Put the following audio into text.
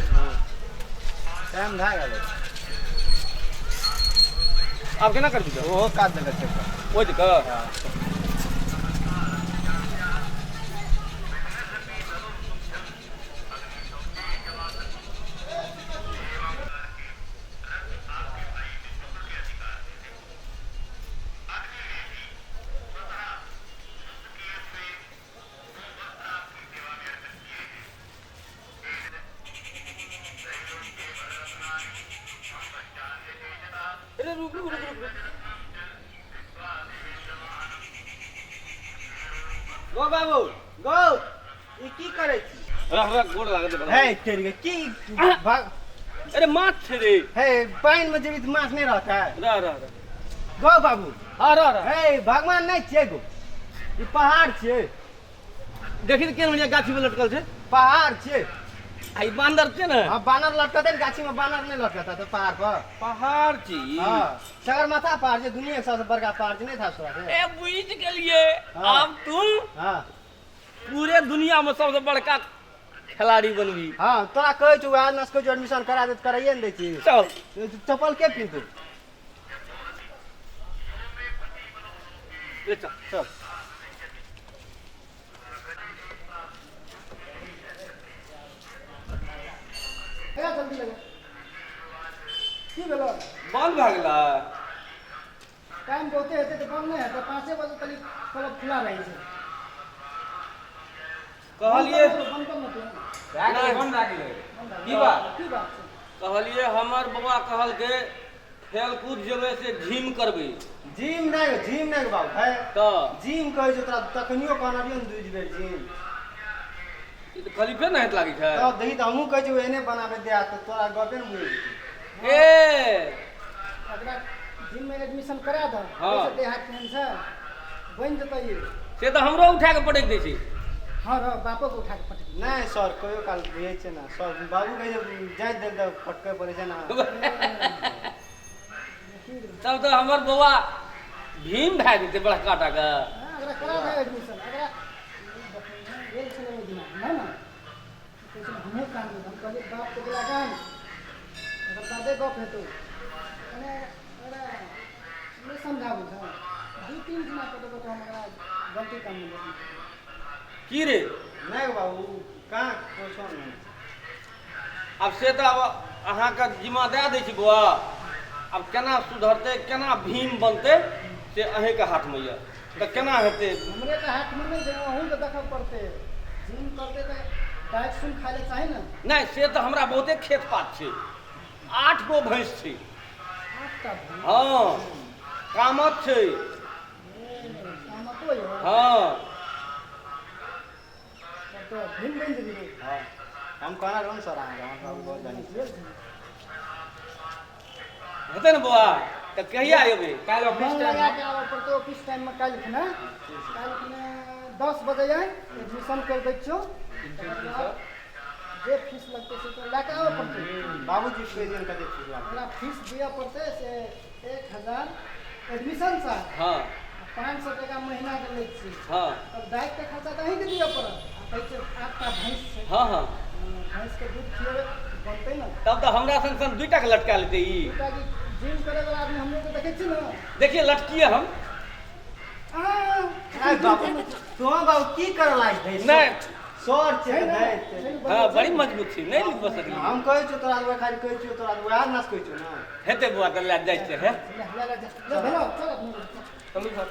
Time भए गेलै आब केना करबी तऽ ओहो काट देलक चेक ओहि कऽ अरे रुक रुक रुक रुक गो बाबू गो ई की करै छी रख रख गोड़ लागत बड़ा हे तेरी के की भाग अरे माछ छै रे हे पानि में जेबी तऽ माछ नहीं रहता है रह रह रह गो बाबू हाँ रह रह हे भगवान नहीं छियै गो ई पहाड़ छियै देखी तऽ केहन बढ़िया गाछी में लटकल छै पहाड़ छियै आ ई बांदर छै ने हाँ बानर लटकते ने गाछी में बानर नहीं लटकता तो पहाड़ पर पहाड़ छी हाँ सगरमाथा पहाड़ छै दुनिया के सबसे बड़का पहाड़ छै नहीं था सुरा से ए बुझ गेलिए हाँ। अब तू हाँ पूरे दुनिया में सबसे बड़का खिलाड़ी बनबी हाँ तोरा कहै छौ आज नस कहै छौ एडमिशन करा दे कराइए ने दै छी चल चप्पल के पिन्हतौ ले चल चल जल्दी लगे की भेलो बंद भए गेला टाइम बहुते हेतै तऽ बंद नहीं हेतै 5 बजे तक सब खुला रहै छै कहलिए बंद कर मत नहीं बंद भए गेलै की बात की बात छै कहलिए हमर बबा कहलकै खेल कूद जेबै से जिम करबै जिम नहीं बाबू है तऽ जिम कहै छै तोरा तखनियो कहलियो ने 2 बेर जिम ई तऽ खलीफे नहि हेत लागै छै तब देखी तऽ हमहूँ कहै छी एने बनाबे दे तऽ तोरा गपे ने मुझे ए अगला जिम में एडमिशन करा दो हाँ। कैसे देहात में से बन जतै से तऽ हमरो उठा के पटक दै छै हाँ रो बापो को उठा के पटक नहीं सर कहियो काल रहै छै ना सर बाबू कहे जाय दे दे पटके पड़े छै ना तब तऽ हमर बौआ भीम भए जेतै बड़का टाका अगला करा दे एडमिशन अगला ये चले में दिना है ना कैसे हमहू काम हम कहले बाप के बोला काम अगर दादे गप है तो अरे अरे मैं समझाबू था 2-3 दिन पर तो हमरा गलती काम में की रे नहीं बाबू कहाँ पूछो नहीं अब से तऽ अब अहाँके जिम्मा दए दै छी बौआ अब केना सुधरतै केना भीम बनतै से अहेंके हाथमे यऽ तऽ केना हेतै हमरे तो हाथ में नहीं देना हूं तो देखा पड़ते जिम करते तो डाइट सुन खा ले चाहे ना नहि से तऽ हमरा बहुते खेत पात छै 8 गो भैंस छै आपका भी हाँ कामत छै कामतो है हाँ तो भीम बन देबी हां हम कहना रहन सर हम बहुत जानी हेतै ने बौआ तऽ कहिया एबै काल्हि ऑफिस ऑफिस टाइम लगा के आवे पड़तो ऑफिस टाइम में काल खना काल खना 10 बजे जाए एडमिशन कर दै छो जे फीस लगते से तो लाके आवे पड़तो बाबूजी प्रेजेंट का फीस हमरा फीस दिया पड़ते से 1000 एडमिशन सा हाँ 500 टका महीना के ले छी हाँ अब डाइट का खर्चा तो अहीं के दिया पड़त कैसे आपका भैंस है हाँ हाँ भैंस के दूध खिएबे बनते ना तब तऽ हमरा संग संग 2 टाके लटका लेतै ई बेटा जी जिम करे वाला आदमी हम लोग को देखे छी ना देखिए लटकिए हम आ बाबू तो बाबू की कर लाग दे नहि सर छै नहीं हाँ बड़ी मजबूत छी नहीं लिख सकली हम कहै छी तोरा दुआ खाली कहै छी तोरा दुआ नाच कहै छी ना हेतै बौआ तऽ लए जाइ छै हे ले ले ले भेलो चल अपने कमी सर